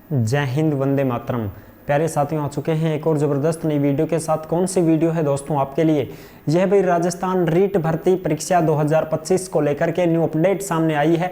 जय हिंद, वंदे मातरम। प्यारे साथियों, आ चुके हैं एक और ज़बरदस्त नई वीडियो के साथ। कौन सी वीडियो है दोस्तों आपके लिए? यह भाई राजस्थान रीट भर्ती परीक्षा 2025 को लेकर के न्यू अपडेट सामने आई है,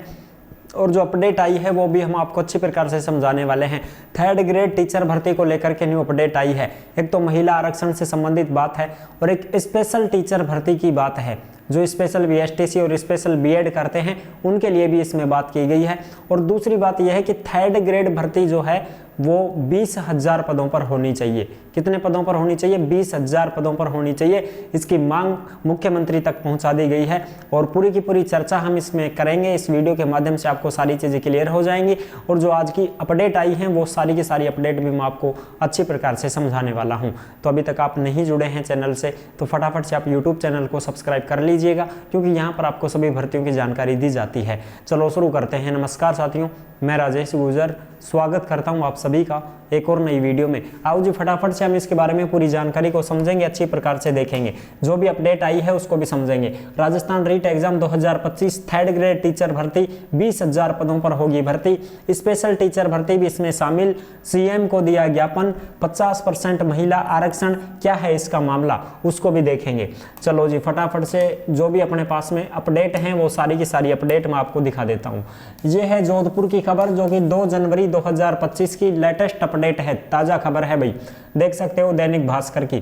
और जो अपडेट आई है वो भी हम आपको अच्छी प्रकार से समझाने वाले हैं। थर्ड ग्रेड टीचर भर्ती को लेकर के न्यू अपडेट आई है। एक तो महिला आरक्षण से संबंधित बात है और एक स्पेशल टीचर भर्ती की बात है। जो स्पेशल बीएसटीसी और स्पेशल बीएड करते हैं उनके लिए भी इसमें बात की गई है। और दूसरी बात यह है कि थर्ड ग्रेड भर्ती जो है वो 20,000 पदों पर होनी चाहिए। कितने पदों पर होनी चाहिए? 20,000 पदों पर होनी चाहिए। इसकी मांग मुख्यमंत्री तक पहुंचा दी गई है और पूरी की पूरी चर्चा हम इसमें करेंगे। इस वीडियो के माध्यम से आपको सारी चीज़ें क्लियर हो जाएंगी और जो आज की अपडेट आई है वो सारी की सारी अपडेट भी मैं आपको अच्छी प्रकार से समझाने वाला हूँ। तो अभी तक आप नहीं जुड़े हैं चैनल से तो फटाफट से आप यूट्यूब चैनल को सब्सक्राइब कर लीजिएगा, क्योंकि यहाँ पर आपको सभी भर्तियों की जानकारी दी जाती है। चलो शुरू करते हैं। नमस्कार साथियों, मैं राजेश गुर्जर स्वागत करता हूं आप सभी का एक और नई वीडियो में। आओ जी फटाफट से हम इसके बारे में पूरी जानकारी को समझेंगे, अच्छी प्रकार से देखेंगे, जो भी अपडेट आई है उसको भी समझेंगे। Rajasthan REET exam 2025 third grade teacher भर्ती 20,000 पदों पर होगी भर्ती। स्पेशल टीचर भर्ती भी इसमें शामिल। सीएम को दिया ज्ञापन, 50% महिला आरक्षण, क्या है इसका मामला उसको भी देखेंगे। चलो जी फटाफट से जो भी अपने पास में अपडेट हैं वो सारी की सारी अपडेट मैं आपको दिखा देता हूँ। ये है जोधपुर की खबर जो कि 2 जनवरी 2025 की लेटेस्ट अपडेट है, ताजा खबर है भाई, देख सकते हो दैनिक भास्कर की।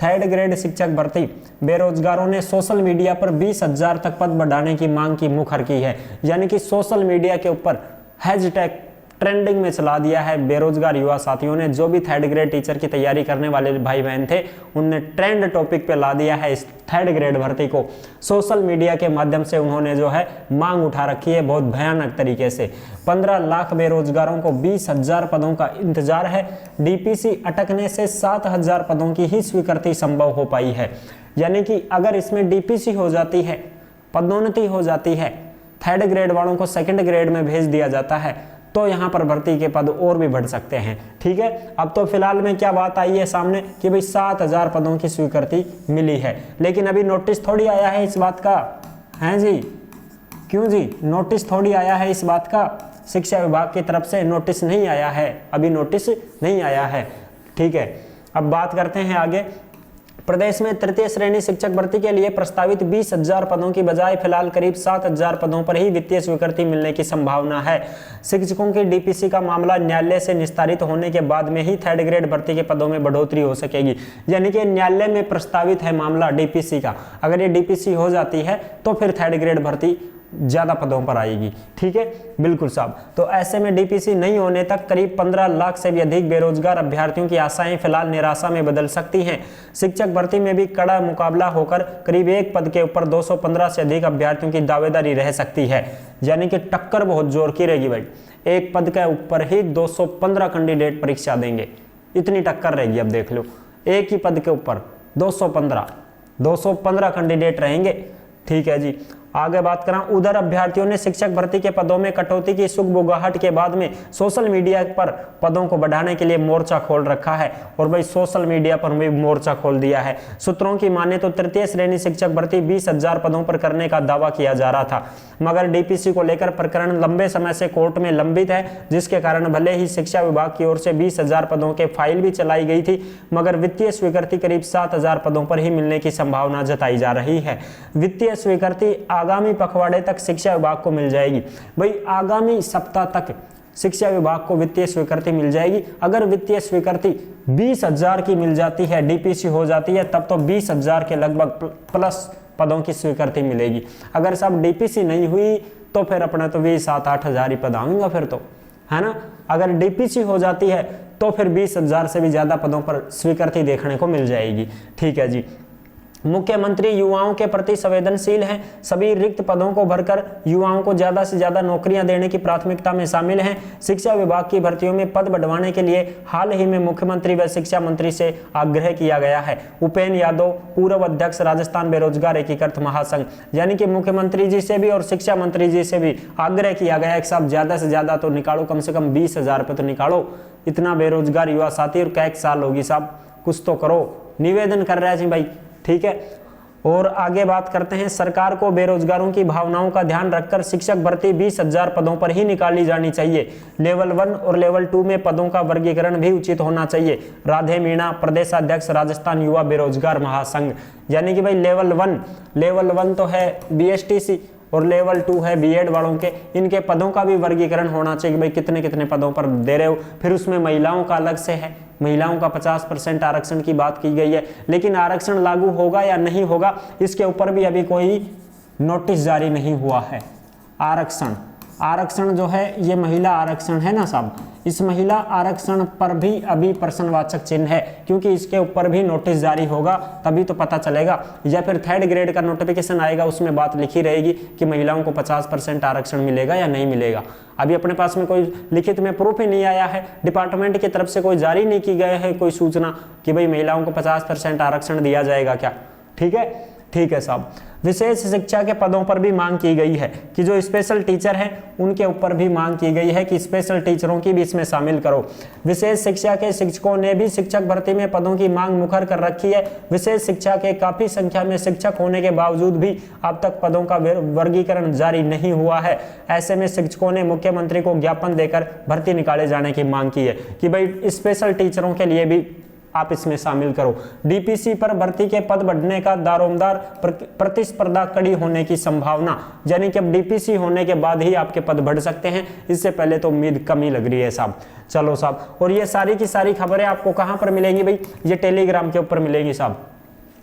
थर्ड ग्रेड शिक्षक भर्ती, बेरोजगारों ने सोशल मीडिया पर 20,000 तक पद बढ़ाने की मांग की मुखर की है। यानी कि सोशल मीडिया के ऊपर हैशटैग ट्रेंडिंग में चला दिया है बेरोजगार युवा साथियों ने। जो भी थर्ड ग्रेड टीचर की तैयारी करने वाले भाई बहन थे उनने ट्रेंड टॉपिक पे ला दिया है इस थर्ड ग्रेड भर्ती को। सोशल मीडिया के माध्यम से उन्होंने जो है मांग उठा रखी है बहुत भयानक तरीके से। 15 लाख बेरोजगारों को 20,000 पदों का इंतजार है। डीपीसी अटकने से 7,000 पदों की ही स्वीकृति संभव हो पाई है। यानी कि अगर इसमें डीपीसी हो जाती है, पदोन्नति हो जाती है, थर्ड ग्रेड वालों को सेकंड ग्रेड में भेज दिया जाता है, तो यहां पर भर्ती के पद और भी बढ़ सकते हैं। ठीक है, अब तो फिलहाल में क्या बात आई है सामने कि भाई 7,000 पदों की स्वीकृति मिली है, लेकिन अभी नोटिस थोड़ी आया है इस बात का, हैं जी? क्यों जी? नोटिस थोड़ी आया है इस बात का, शिक्षा विभाग की तरफ से नोटिस नहीं आया है, अभी नोटिस नहीं आया है। ठीक है, अब बात करते हैं आगे। प्रदेश में तृतीय श्रेणी शिक्षक भर्ती के लिए प्रस्तावित 20,000 पदों की बजाय फिलहाल करीब 7,000 पदों पर ही वित्तीय स्वीकृति मिलने की संभावना है। शिक्षकों की डीपीसी का मामला न्यायालय से निस्तारित होने के बाद में ही थर्ड ग्रेड भर्ती के पदों में बढ़ोतरी हो सकेगी। यानी कि न्यायालय में प्रस्तावित है मामला डीपीसी का, अगर ये डीपीसी हो जाती है तो फिर थर्ड ग्रेड भर्ती ज्यादा पदों पर आएगी। ठीक है, बिल्कुल साहब। तो ऐसे में डीपीसी नहीं होने तक करीब 15 लाख से भी अधिक बेरोजगार अभ्यर्थियों की आशाएं फिलहाल निराशा में बदल सकती हैं। शिक्षक भर्ती में भी कड़ा मुकाबला होकर करीब एक पद के ऊपर 215 से अधिक अभ्यर्थियों की दावेदारी रह सकती है। यानी कि टक्कर बहुत जोर की रहेगी भाई, एक पद के ऊपर ही 215 कैंडिडेट परीक्षा देंगे, इतनी टक्कर रहेगी। अब देख लो, एक ही पद के ऊपर 215 कैंडिडेट रहेंगे। ठीक है जी, आगे बात करें। उधर अभ्यर्थियों ने शिक्षक भर्ती के पदों में कटौती की सुगबुगाहट के बाद में सोशल मीडिया पर पदों को बढ़ाने के लिए मोर्चा खोल रखा है, और भाई सोशल मीडिया पर भी मोर्चा खोल दिया है। सूत्रों की माने तो तृतीय श्रेणी शिक्षक भर्ती 20,000 पदों पर करने का दावा किया जा रहा था, मगर डीपीसी को लेकर प्रकरण लंबे समय से कोर्ट में लंबित है, जिसके कारण भले ही शिक्षा विभाग की ओर से 20,000 पदों के फाइल भी चलाई गई थी, मगर वित्तीय स्वीकृति करीब 7,000 पदों पर ही मिलने की संभावना जताई जा रही है। वित्तीय स्वीकृति आगामी पखवाड़े तक शिक्षा विभाग को मिल जाएगी। भाई आगामी सप्ताह तक शिक्षा विभाग को वित्तीय स्वीकृति मिल जाएगी। अगर वित्तीय स्वीकृति 20,000 की मिल जाती है, डीपीसी हो जाती है, तब तो 20,000 के लगभग प्लस पदों की स्वीकृति मिलेगी। अगर सब डीपीसी नहीं हुई तो फिर अपने तो 7-8 ही पद आएंगे फिर तो, है ना। अगर डीपीसी हो जाती है तो फिर 20,000 से भी ज्यादा पदों पर स्वीकृति देखने को मिल जाएगी। ठीक है जी। मुख्यमंत्री युवाओं के प्रति संवेदनशील हैं, सभी रिक्त पदों को भरकर युवाओं को ज्यादा से ज्यादा नौकरियां देने की प्राथमिकता में शामिल हैं। शिक्षा विभाग की भर्तियों में पद बढ़वाने के लिए हाल ही में मुख्यमंत्री व शिक्षा मंत्री से आग्रह किया गया है। उपेंद्र यादव, पूर्व अध्यक्ष राजस्थान बेरोजगार एकीकृत महासंघ, यानी कि मुख्यमंत्री जी से भी और शिक्षा मंत्री जी से भी आग्रह किया गया है कि साहब ज्यादा से ज्यादा तो निकालो, कम से कम 20,000 पे तो निकालो। इतना बेरोजगार युवा साथी और कैक साल होगी साहब, कुछ तो करो, निवेदन कर रहे हैं जी भाई। ठीक है, और आगे बात करते हैं, सरकार को बेरोजगारों की भावनाओं का ध्यान रखकर शिक्षक भर्ती 20,000 पदों पर ही निकाली जानी चाहिए। लेवल 1 और लेवल 2 में पदों का वर्गीकरण भी उचित होना चाहिए। राधे मीणा, प्रदेशाध्यक्ष राजस्थान युवा बेरोजगार महासंघ। यानी कि भाई लेवल 1 तो है BSTC और लेवल 2 है बीएड वालों के, इनके पदों का भी वर्गीकरण होना चाहिए कि भाई कितने कितने पदों पर दे रहे हो। फिर उसमें महिलाओं का अलग से है, महिलाओं का 50% आरक्षण की बात की गई है, लेकिन आरक्षण लागू होगा या नहीं होगा इसके ऊपर भी अभी कोई नोटिस जारी नहीं हुआ है। आरक्षण जो है ये महिला आरक्षण है ना साहब, इस महिला आरक्षण पर भी अभी प्रश्नवाचक चिन्ह है, क्योंकि इसके ऊपर भी नोटिस जारी होगा तभी तो पता चलेगा, या फिर 3rd ग्रेड का नोटिफिकेशन आएगा उसमें बात लिखी रहेगी कि महिलाओं को 50% आरक्षण मिलेगा या नहीं मिलेगा। अभी अपने पास में कोई लिखित में प्रूफ ही नहीं आया है, डिपार्टमेंट की तरफ से कोई जारी नहीं की गई है कोई सूचना कि भाई महिलाओं को 50% आरक्षण दिया जाएगा क्या। ठीक है साहब। विशेष शिक्षा के पदों पर भी मांग की गई है कि जो स्पेशल टीचर हैं उनके ऊपर भी मांग की गई है कि स्पेशल टीचरों की भी इसमें शामिल करो। विशेष शिक्षा के शिक्षकों ने भी शिक्षक भर्ती में पदों की मांग मुखर कर रखी है। विशेष शिक्षा के काफी संख्या में शिक्षक होने के बावजूद भी अब तक पदों का वर्गीकरण जारी नहीं हुआ है। ऐसे में शिक्षकों ने मुख्यमंत्री को ज्ञापन देकर भर्ती निकाले जाने की मांग की है कि भाई स्पेशल टीचरों के लिए भी आप इसमें शामिल करो। डीपीसी पर भर्ती के पद बढ़ने का दारोमदार प्रतिस्पर्धा कड़ी होने की संभावना, यानी कि अब डीपीसी होने के बाद ही आपके पद बढ़ सकते हैं, इससे पहले तो उम्मीद कम ही लग रही है साहब। चलो साहब, और ये सारी की सारी खबरें आपको कहां पर मिलेंगी भाई, ये टेलीग्राम के ऊपर मिलेंगी साहब।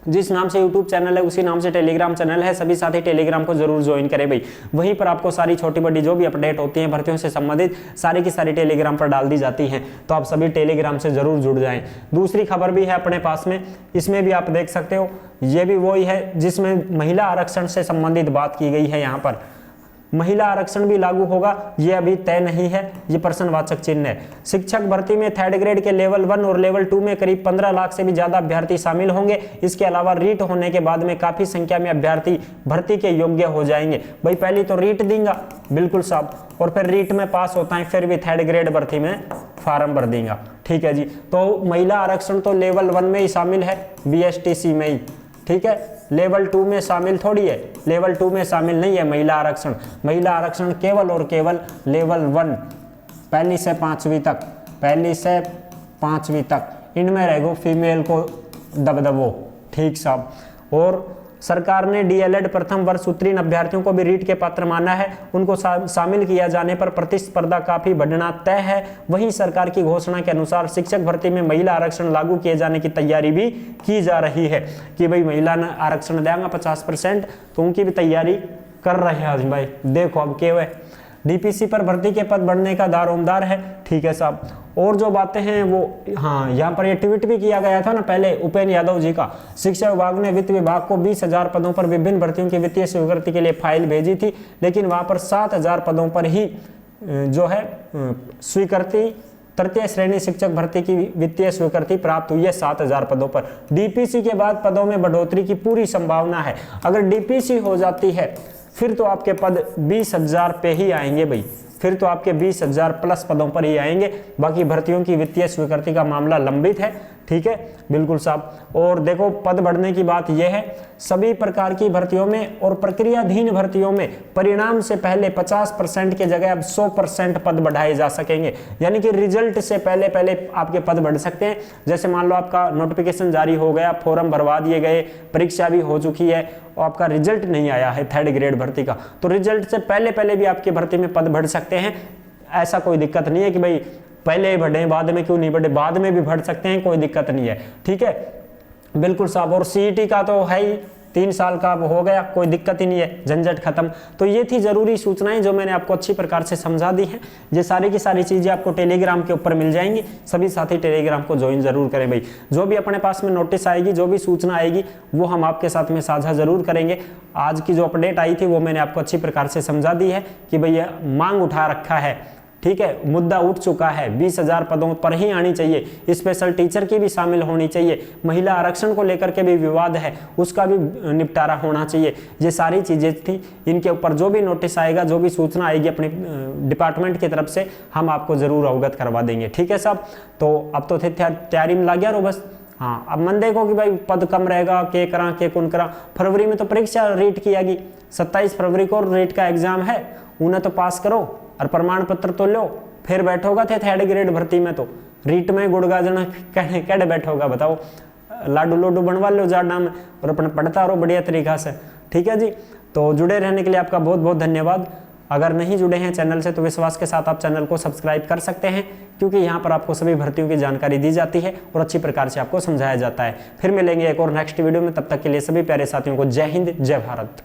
जिस नाम से यूट्यूब चैनल है उसी नाम से टेलीग्राम चैनल है, सभी साथी टेलीग्राम को जरूर ज्वाइन करें भाई। वहीं पर आपको सारी छोटी बड़ी जो भी अपडेट होती है भर्तियों से संबंधित सारी की सारी टेलीग्राम पर डाल दी जाती हैं, तो आप सभी टेलीग्राम से जरूर जुड़ जाएं। दूसरी खबर भी है अपने पास में, इसमें भी आप देख सकते हो, ये भी वही है जिसमें महिला आरक्षण से संबंधित बात की गई है। यहाँ पर महिला आरक्षण भी लागू होगा ये अभी तय नहीं है, ये प्रश्नवाचक चिन्ह है। शिक्षक भर्ती में 3rd ग्रेड के लेवल 1 और लेवल 2 में करीब 15 लाख से भी ज्यादा अभ्यर्थी शामिल होंगे। इसके अलावा रीट होने के बाद में काफी संख्या में अभ्यर्थी भर्ती के योग्य हो जाएंगे। भाई पहले तो रीट देंगे, बिल्कुल साहब, और फिर रीट में पास होता है फिर भी 3rd ग्रेड भर्ती में फॉर्म भर देंगे। ठीक है जी, तो महिला आरक्षण तो लेवल 1 में ही शामिल है, BSTC में ही। ठीक है, लेवल 2 में शामिल थोड़ी है, लेवल 2 में शामिल नहीं है महिला आरक्षण। महिला आरक्षण केवल और केवल लेवल 1 पहली से पांचवी तक इनमें रहेगो फीमेल को दबदबो। ठीक साहब। और सरकार ने DLED प्रथम वर्ष उत्तीर्ण अभ्यर्थियों को भी रीट के पात्र माना है, उनको शामिल किया जाने पर प्रतिस्पर्धा काफी बढ़ना तय है। वहीं सरकार की घोषणा के अनुसार शिक्षक भर्ती में महिला आरक्षण लागू किए जाने की तैयारी भी की जा रही है कि भाई महिला ने आरक्षण देगा 50%, तो उनकी भी तैयारी कर रहे हैं आज भाई। देखो अब क्या है, डीपीसी पर भर्ती के पद बढ़ने का दारोमदार है। ठीक है साहब। और जो बातें हैं वो, हाँ, यहाँ पर ये ट्वीट भी किया गया था ना पहले उपेंद्र यादव जी का। शिक्षा विभाग ने वित्त विभाग को 20,000 पदों पर विभिन्न भर्तियों की वित्तीय स्वीकृति के लिए फाइल भेजी थी, लेकिन वहां पर 7,000 पदों पर ही जो है स्वीकृति, तृतीय श्रेणी शिक्षक भर्ती की वित्तीय स्वीकृति प्राप्त हुई है 7,000 पदों पर। डीपीसी के बाद पदों में बढ़ोतरी की पूरी संभावना है। अगर डीपीसी हो जाती है फिर तो आपके पद 20,000 पे ही आएंगे भाई, फिर तो आपके 20,000 प्लस पदों पर ही आएंगे। बाकी भर्तियों की वित्तीय स्वीकृति का मामला लंबित है। ठीक है, बिल्कुल साहब। और देखो पद बढ़ने की बात यह है, सभी प्रकार की भर्तियों में और प्रक्रियाधीन भर्तियों में परिणाम से पहले 50% के जगह अब 100% पद बढ़ाए जा सकेंगे। यानी कि रिजल्ट से पहले पहले आपके पद बढ़ सकते हैं। जैसे मान लो आपका नोटिफिकेशन जारी हो गया, फॉर्म भरवा दिए गए, परीक्षा भी हो चुकी है और आपका रिजल्ट नहीं आया है 3rd ग्रेड भर्ती का, तो रिजल्ट से पहले पहले भी आपकी भर्ती में पद बढ़ सकते हैं। ऐसा कोई दिक्कत नहीं है कि भाई पहले ही बढ़े बाद में क्यों नहीं बढ़े, बाद में भी बढ़ सकते हैं, कोई दिक्कत नहीं है। ठीक है, बिल्कुल साहब। और सीईटी का तो है ही 3 साल का हो गया, कोई दिक्कत ही नहीं है, झंझट खत्म। तो ये थी जरूरी सूचनाएं जो मैंने आपको अच्छी प्रकार से समझा दी हैं। ये सारी की सारी चीजें आपको टेलीग्राम के ऊपर मिल जाएंगी, सभी साथी टेलीग्राम को ज्वाइन जरूर करें भाई। जो भी अपने पास में नोटिस आएगी, जो भी सूचना आएगी वो हम आपके साथ में साझा जरूर करेंगे। आज की जो अपडेट आई थी वो मैंने आपको अच्छी प्रकार से समझा दी है कि भैया मांग उठा रखा है। ठीक है, मुद्दा उठ चुका है, 20,000 पदों पर ही आनी चाहिए, स्पेशल टीचर की भी शामिल होनी चाहिए, महिला आरक्षण को लेकर के भी विवाद है उसका भी निपटारा होना चाहिए। ये सारी चीजें थी, इनके ऊपर जो भी नोटिस आएगा, जो भी सूचना आएगी अपने डिपार्टमेंट की तरफ से हम आपको जरूर अवगत करवा देंगे। ठीक है साहब, तो अब तो तैयारी में लग गया रो बस, हाँ, अब मन देखो कि भाई पद कम रहेगा, के करा के कौन करा। फरवरी में तो परीक्षा रीट की आएगी, 27 फरवरी को रीट का एग्जाम है, उन्हें तो पास करो और प्रमाण पत्र तो लो, फिर बैठोगा थे थर्ड ग्रेड भर्ती में। तो रीट में गुड़गाजन कैड बैठोगा बताओ, लाडू लोडू बनवा लो जाडा में और अपने पढ़ता रहो बढ़िया तरीका से। ठीक है जी, तो जुड़े रहने के लिए आपका बहुत बहुत धन्यवाद। अगर नहीं जुड़े हैं चैनल से तो विश्वास के साथ आप चैनल को सब्सक्राइब कर सकते हैं, क्योंकि यहाँ पर आपको सभी भर्तियों की जानकारी दी जाती है और अच्छी प्रकार से आपको समझाया जाता है। फिर मिलेंगे एक और नेक्स्ट वीडियो में, तब तक के लिए सभी प्यारे साथियों को जय हिंद, जय भारत।